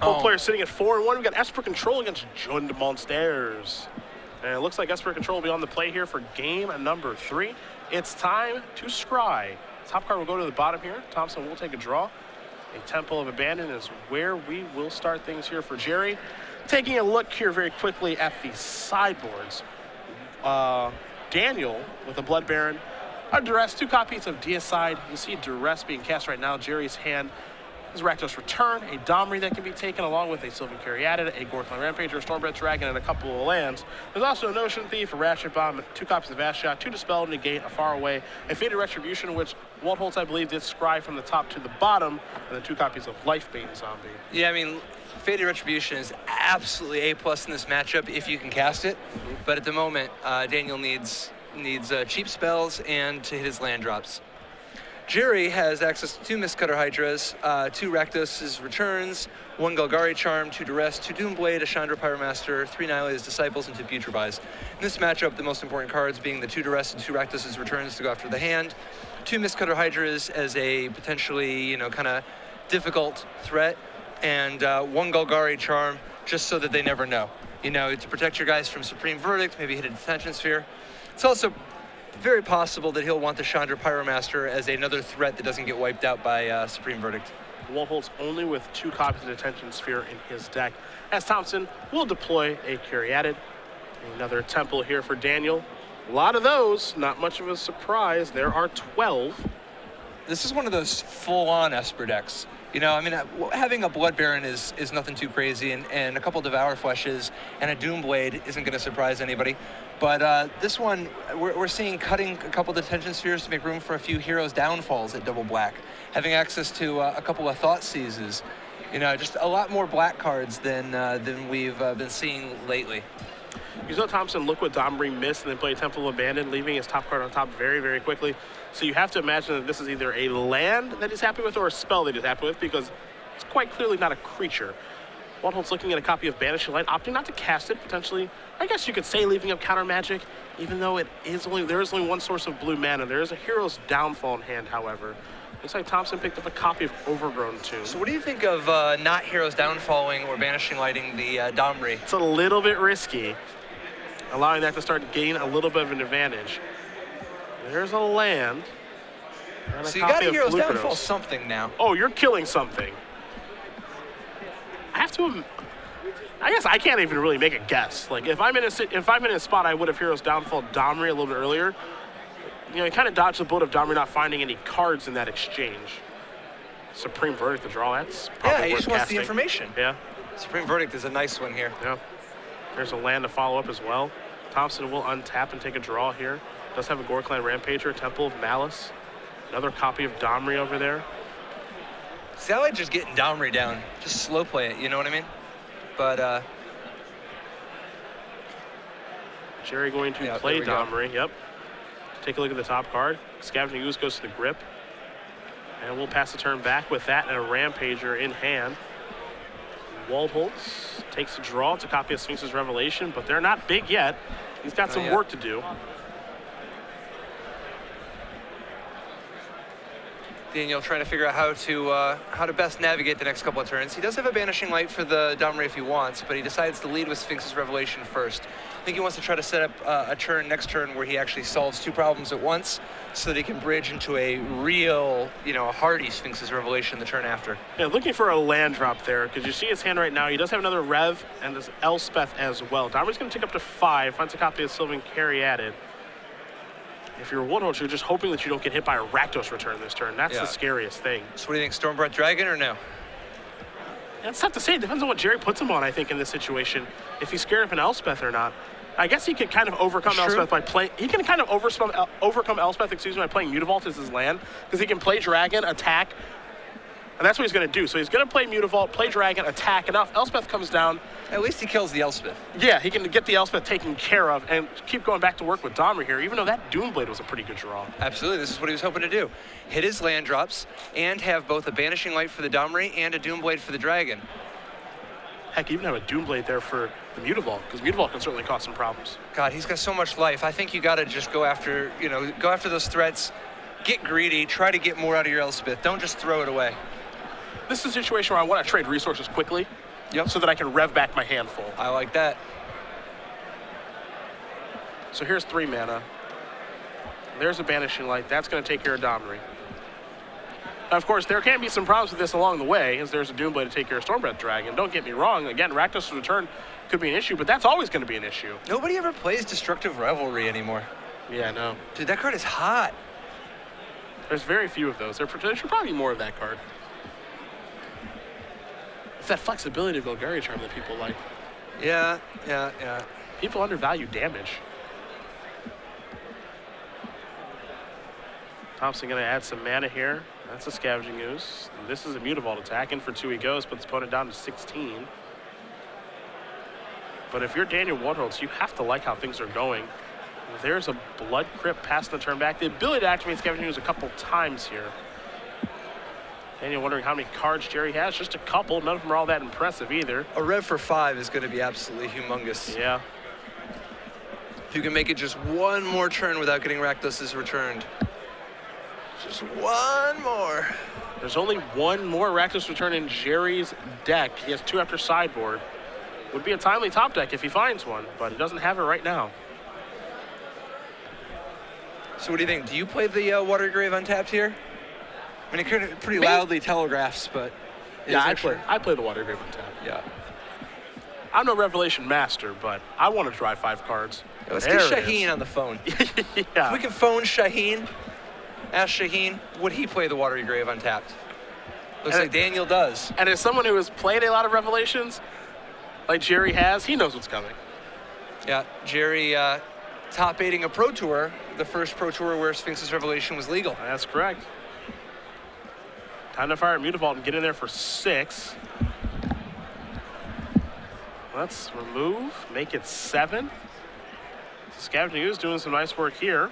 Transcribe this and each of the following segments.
Both players sitting at 4-1. We've got Esper Control against Jund Monsters. And it looks like Esper Control will be on the play here for game number 3. It's time to scry. Top card will go to the bottom here. Thompson will take a draw. A Temple of Abandon is where we will start things here for Gerry. Taking a look here very quickly at the sideboards. Daniel with a Blood Baron, a Duress, 2 copies of Deicide. You see Duress being cast right now. Gerry's hand is Rakdos Return, a Domri that can be taken along with a Sylvan Caryatid, a Gorkline Rampager, a Stormbred Dragon, and a couple of lands. There's also a Notion Thief, a Ratchet Bomb, 2 copies of Ashshot, 2 Dispel, Negate, a Far Away, a Faded Retribution, which Waldholz, I believe, did scry from the top to the bottom, and then 2 copies of Lifebane Zombie. Yeah, I mean, Faded Retribution is absolutely A+ in this matchup if you can cast it, but at the moment, Daniel needs cheap spells and to hit his land drops. Gerry has access to 2 Mistcutter Hydras, 2 Rakdos' Returns, 1 Golgari Charm, 2 Duress, 2 Doomblade, a Chandra Pyromaster, 3 Nylea's Disciples, and 2 Putrefy. In this matchup, the most important cards being the 2 Duress and 2 Rakdos' Returns to go after the hand, 2 Mistcutter Hydras as a potentially, kind of difficult threat, and 1 Golgari Charm just so that they never know. To protect your guys from Supreme Verdict, maybe hit a Detention Sphere. It's also very possible that he'll want the Chandra Pyromaster as another threat that doesn't get wiped out by Supreme Verdict. Waldholz only with 2 copies of Detention Sphere in his deck, as Thompson will deploy a Caryatid. Another Temple here for Daniel. A lot of those, not much of a surprise. There are 12. This is one of those full-on Esper decks. Having a Blood Baron is nothing too crazy, and a couple Devour Fleshes and a Doomblade isn't going to surprise anybody. But this one, we're seeing cutting a couple Detention Spheres to make room for a few Heroes Downfalls at double black, having access to a couple of Thought Seizes. Just a lot more black cards than we've been seeing lately. You saw Thompson look what Domri missed and then play Temple of Abandon, leaving his top card on top very, very quickly. So you have to imagine that this is either a land that he's happy with or a spell that he's happy with, because it's quite clearly not a creature. Waldholz looking at a copy of Banishing Light, opting not to cast it, potentially. I guess you could say leaving up counter magic, even though there is only one source of blue mana. There is a Hero's Downfall in hand, however. Looks like Thompson picked up a copy of Overgrown Tomb. So what do you think of not Heroes Downfalling or Banishing Lighting the Domri? It's a little bit risky, allowing that to start to gain a little bit of an advantage. There's a land. So you got to Heroes Downfall something now. Oh, you're killing something. I guess I can't even really make a guess. Like if I'm in a spot, I would have Heroes Downfall Domri a little bit earlier. You kind of dodged the bullet of Domri not finding any cards in that exchange. Supreme Verdict to draw. That's probably he just wants casting. the information. Yeah. Supreme Verdict is a nice one here. Yeah. There's a land to follow up as well. Thompson will untap and take a draw here. Does have a Gorkline Rampager, Temple of Malice. Another copy of Domri over there. See, I like just getting Domri down. Just slow play it, you know what I mean? But, Gerry going to play Domri, yep. Take a look at the top card. Scavenging Ooze goes to the grip. And we'll pass the turn back with that and a Rampager in hand. Waldholz takes a draw. It's a copy of Sphinx's Revelation, but they're not big yet. He's got some work to do. Daniel trying to figure out how to best navigate the next couple of turns. He does have a Banishing Light for the Domri if he wants, but he decides to lead with Sphinx's Revelation first. I think he wants to try to set up a next turn where he actually solves 2 problems at once so that he can bridge into a real, a hardy Sphinx's Revelation the turn after. Yeah, looking for a land drop there, because you see his hand right now. He does have another Rev and this Elspeth as well. Domri's going to take up to 5, finds a copy of Sylvan Caryatid. If you're Waldholz, you're just hoping that you don't get hit by a Rakdos Return this turn. That's the scariest thing. So what do you think, Stormbred Dragon or no? Yeah, it's tough to say. It depends on what Gerry puts him on, I think, in this situation. If he's scared of an Elspeth or not. I guess he could kind of overcome Elspeth by playing. He can kind of overcome Elspeth, by playing Mutavault as his land, because he can play Dragon, attack, and that's what he's going to do. So he's going to play Mutavault, play Dragon, attack, and if Elspeth comes down. At least he kills the Elspeth. Yeah, he can get the Elspeth taken care of and keep going back to work with Domri here, even though that Doomblade was a pretty good draw. Absolutely, this is what he was hoping to do. Hit his land drops and have both a Banishing Light for the Domri and a Doomblade for the Dragon. Heck, even have a Doomblade there for the Mutavault, because Mutavault can certainly cause some problems. God, he's got so much life. I think you got to just go after those threats, get greedy, try to get more out of your Elspeth. Don't just throw it away. This is a situation where I want to trade resources quickly. so that I can rev back my handful. I like that. So here's 3 mana. There's a Banishing Light. That's going to take care of Domri. Now, of course, there can be some problems with this along the way, as there's a Doomblade to take care of Stormbreath Dragon. Don't get me wrong. Again, Rakdos' Return could be an issue, but that's always going to be an issue. Nobody ever plays Destructive Revelry anymore. Yeah, no. Dude, that card is hot. There's very few of those. There should probably be more of that card. It's that flexibility of Golgari Charm that people like. Yeah. People undervalue damage. Thompson going to add some mana here. That's a Scavenging Ooze. And this is a Mutavault attack. In for 2 he goes, puts his opponent down to 16. But if you're Daniel Waldholz, you have to like how things are going. There's a Blood Crypt passing the turn back. The ability to activate Scavenging Ooze a couple times here. Daniel wondering how many cards Gerry has. Just a couple. None of them are all that impressive either. A rev for 5 is going to be absolutely humongous. Yeah. If you can make it just one more turn without getting Rakdos' returned. Just one more. There's only one more Rakdos Return in Gerry's deck. He has 2 after sideboard. Would be a timely top deck if he finds one, but he doesn't have it right now. So what do you think? Do you play the Watergrave untapped here? I mean, it pretty loudly telegraphs, but... Yeah, I play the Watergrave untapped. Yeah. I'm no Revelation Master, but I want to try 5 cards. Yeah, let's get Shaheen on the phone. Yeah. If we can phone Shaheen, ask Shaheen, would he play the Watery Grave untapped? Looks like Daniel does. And as someone who has played a lot of Revelations, like Gerry has, he knows what's coming. Yeah, Gerry top 8ing a Pro Tour, the first Pro Tour where Sphinx's Revelation was legal. That's correct. Time to fire Mutavault and get in there for 6. Let's remove, make it 7. Scavenging Ooze doing some nice work here.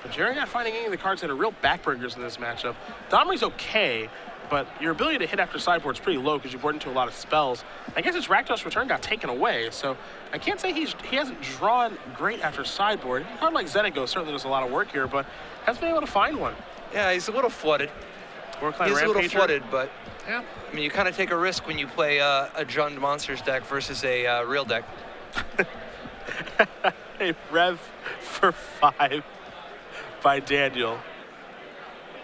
But Gerry not finding any of the cards that are real backbreakers in this matchup. Domri's okay, but your ability to hit after sideboard is pretty low because you board into a lot of spells. I guess his Rakdos Return got taken away, so I can't say he hasn't drawn great after sideboard. A card like Zenigo certainly does a lot of work here, but hasn't been able to find one. Yeah, he's a little flooded. He's a little flooded, but yeah. I mean, you kind of take a risk when you play a Jund Monsters deck versus a real deck. A rev for 5 by Daniel.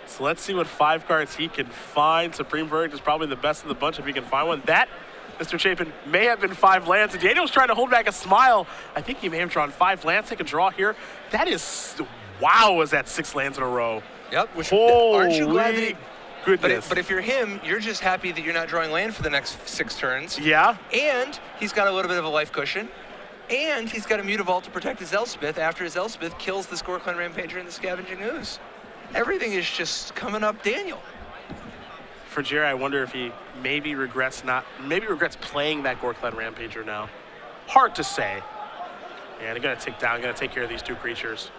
So let's see what 5 cards he can find. Supreme Verdict is probably the best of the bunch if he can find one. That, Mr. Chapin, may have been 5 lands. And Daniel's trying to hold back a smile. I think he may have drawn 5 lands. Take a draw here. That is, wow, is that 6 lands in a row. Yep. Which, holy aren't you glad that he, goodness. But if you're him, you're just happy that you're not drawing land for the next 6 turns. Yeah. And he's got a little bit of a life cushion. And he's got a Mutavault to protect his Elspeth after his Elspeth kills the Scoreclan Rampager and the Scavenging Ooze. Everything is just coming up Daniel. For Gerry, I wonder if he maybe regrets playing that Goreclad Rampager now. Hard to say. And they're going to tick down, going to take care of these 2 creatures.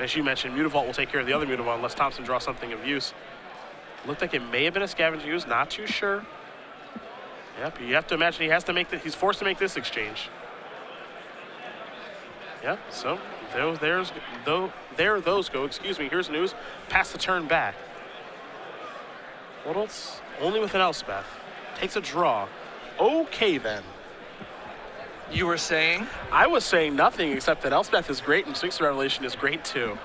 As you mentioned, Mutavault will take care of the other Mutavault unless Thompson draws something of use. Looked like it may have been a Scavenging Ooze, not too sure. Yep, you have to imagine he's forced to make this exchange. Yep, so there those go. Excuse me, here's news. Pass the turn back. Waldholz, only with an Elspeth. Takes a draw. Okay, then. You were saying? I was saying nothing except that Elspeth is great and Sphinx Revelation is great too.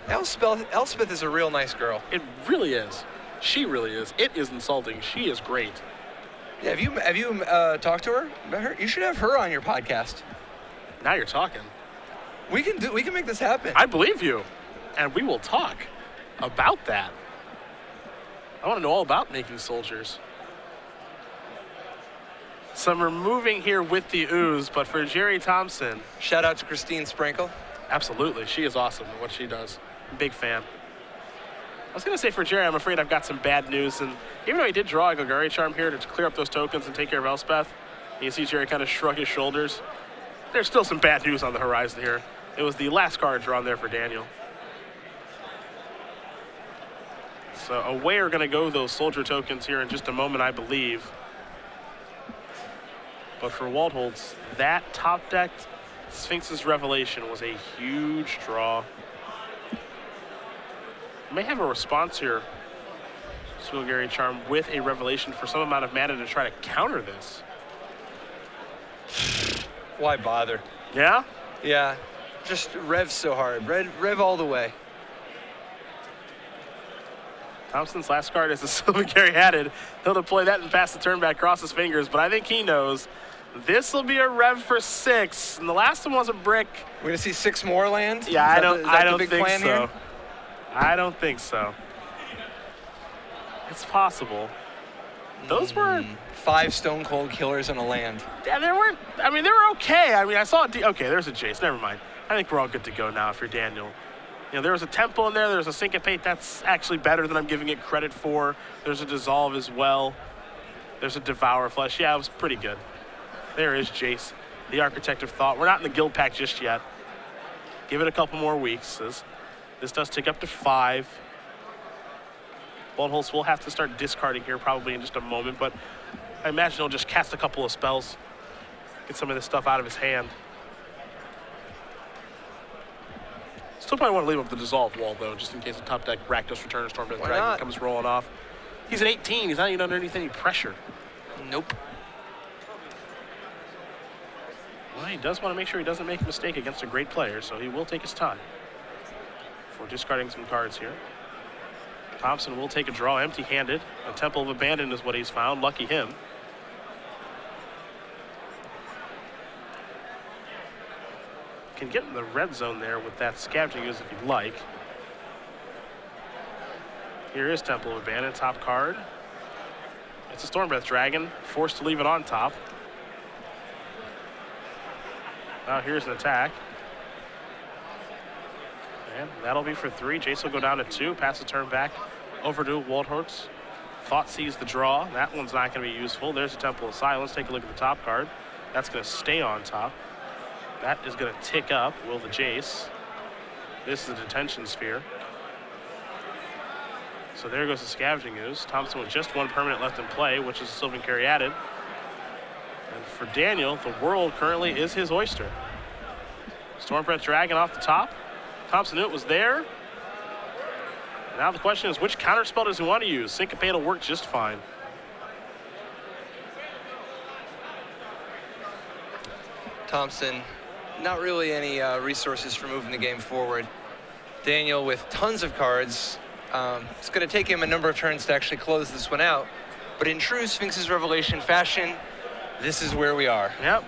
Elspeth is a real nice girl. It really is. She really is. It is insulting. She is great. Yeah, have you talked to her about her? You should have her on your podcast. Now you're talking. We can make this happen. I believe you. And we will talk about that. I want to know all about making soldiers. Some removing here with the ooze, but for Gerry Thompson. Shout out to Christine Sprinkle. Absolutely. She is awesome at what she does. Big fan. I was going to say for Gerry, I'm afraid I've got some bad news. And even though he did draw a Golgari Charm here to clear up those tokens and take care of Elspeth, you see Gerry kind of shrug his shoulders. There's still some bad news on the horizon here. It was the last card drawn there for Daniel. So away are going to go those soldier tokens here in just a moment, I believe. But for Waldholz, that top decked Sphinx's Revelation was a huge draw. May have a response here. Gerry Charm with a revelation for some amount of mana to try to counter this. Why bother? Yeah? Yeah. Just rev so hard. Rev all the way. Thompson's last card is a Sylvan Caryatid. He'll deploy that and pass the turn back, cross his fingers, but I think he knows this will be a rev for 6. And the last one was a brick. We're gonna see 6 more land? Yeah, I don't big think plan so. here? I don't think so. It's possible. Those were 5 stone cold killers on a land. Yeah, they weren't. I mean, they were okay. I mean, I saw. Okay, there's a Jace. Never mind. I think we're all good to go now if you're Daniel. You know, there was a Temple in there. There's a Syncopate. That's actually better than I'm giving it credit for. There's a Dissolve as well. There's a Devour Flesh. Yeah, it was pretty good. There is Jace, the Architect of Thought. We're not in the guild pack just yet. Give it a couple more weeks. This does tick up to 5. Waldholz will have to start discarding here probably in just a moment, but I imagine he'll just cast a couple of spells, get some of this stuff out of his hand. Still probably want to leave up the Dissolve Wall, though, just in case the top deck Rakdos Return or Stormdeath Dragon comes rolling off. He's an 18. He's not even underneath any pressure. Nope. Well, he does want to make sure he doesn't make a mistake against a great player, so he will take his time before discarding some cards here. Thompson will take a draw empty-handed. A Temple of Abandon is what he's found. Lucky him. Can get in the red zone there with that Scavenging Ooze if you'd like. Here is Temple of Abandon, top card. It's a Stormbreath Dragon, forced to leave it on top. Now here's an attack. And that'll be for 3. Jace will go down to 2, pass the turn back over to Waldholz. Thought sees the draw. That one's not going to be useful. There's a Temple of Silence. Take a look at the top card. That's going to stay on top. That is going to tick up. Will the Jace. This is a Detention Sphere. So there goes the Scavenging Ooze. Thompson with just 1 permanent left in play, which is a Sylvan Caryatid. And for Daniel, the world currently is his oyster. Stormbreath Dragon off the top. Thompson knew it was there. Now the question is, which counterspell does he want to use? Syncopate will work just fine. Thompson, not really any resources for moving the game forward. Daniel with tons of cards. It's going to take him a number of turns to actually close this one out. But in true Sphinx's Revelation fashion, this is where we are. Yep.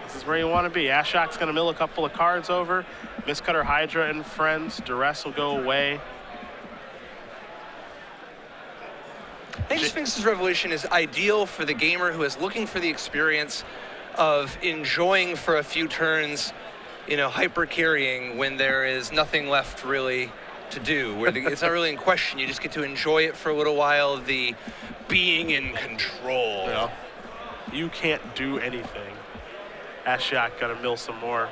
This is where you want to be. Ashok's going to mill a couple of cards over. Mistcutter Hydra and friends. Duress will go away. I think Sphinx's Revelation is ideal for the gamer who is looking for the experience of enjoying for a few turns, you know, hyper carrying when there is nothing left really to do, where it's not really in question. You just get to enjoy it for a little while, the being in control. Yeah. You can't do anything. Ashok got to mill some more.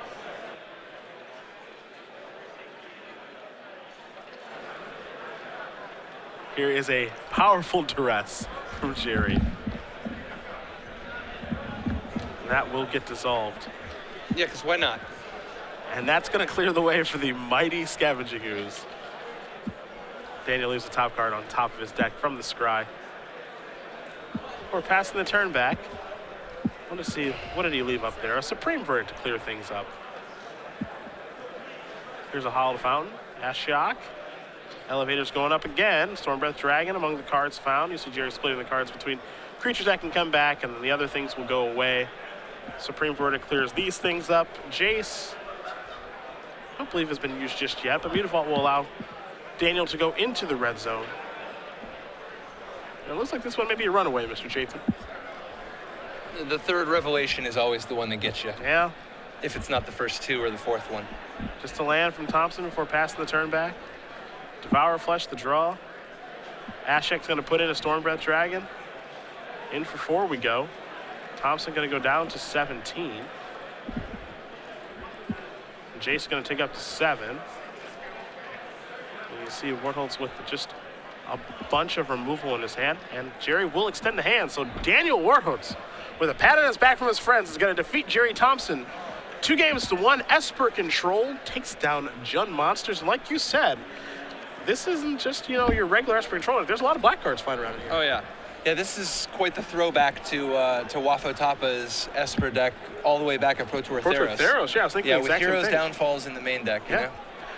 Here is a powerful Duress from Gerry. And that will get dissolved. Yeah, because why not? And that's going to clear the way for the mighty Scavenging Ooze. Daniel leaves the top card on top of his deck from the scry. We're passing the turn back. I want to see, what did he leave up there? A Supreme Verdict to clear things up. Here's a Hallowed Fountain. Ashok. Elevator's going up again. Stormbreath Dragon among the cards found. You see Gerry splitting the cards between creatures that can come back, and then the other things will go away. Supreme Verdict clears these things up. Jace, I don't believe has been used just yet, but Beautiful will allow Daniel to go into the red zone. And it looks like this one may be a runaway, Mr. Chapin. The third Revelation is always the one that gets you. Yeah. If it's not the first 2 or the 4th one. Just a land from Thompson before passing the turn back. Devour Flesh, the draw. Ashok's going to put in a Stormbreath Dragon. In for 4 we go. Thompson going to go down to 17. And Jace going to take up to 7. And you see Waldholz with just a bunch of removal in his hand. And Gerry will extend the hand. So Daniel Waldholz, with a pat on his back from his friends, is going to defeat Gerry Thompson 2-1. Esper Control takes down Jund Monsters. And like you said, this isn't just, you know, your regular Esper controller. There's a lot of black cards flying around in here. Oh, yeah. Yeah, this is quite the throwback to Wafo Tapa's Esper deck all the way back at Pro Tour Theros. Theros, yeah, I was thinking the with exact same Heroes thing. Downfalls in the main deck, you know?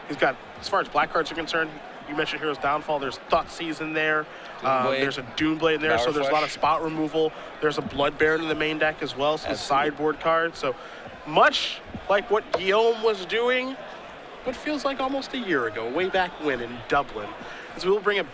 He's got, as far as black cards are concerned, you mentioned Heroes Downfall. There's Thoughtseize in there. There's a Doomblade in there, so there's a lot of spot removal. There's a Blood Baron in the main deck as well, some sideboard cards. So much like what Guillaume was doing, but feels like almost a year ago, way back when in Dublin. As we will bring it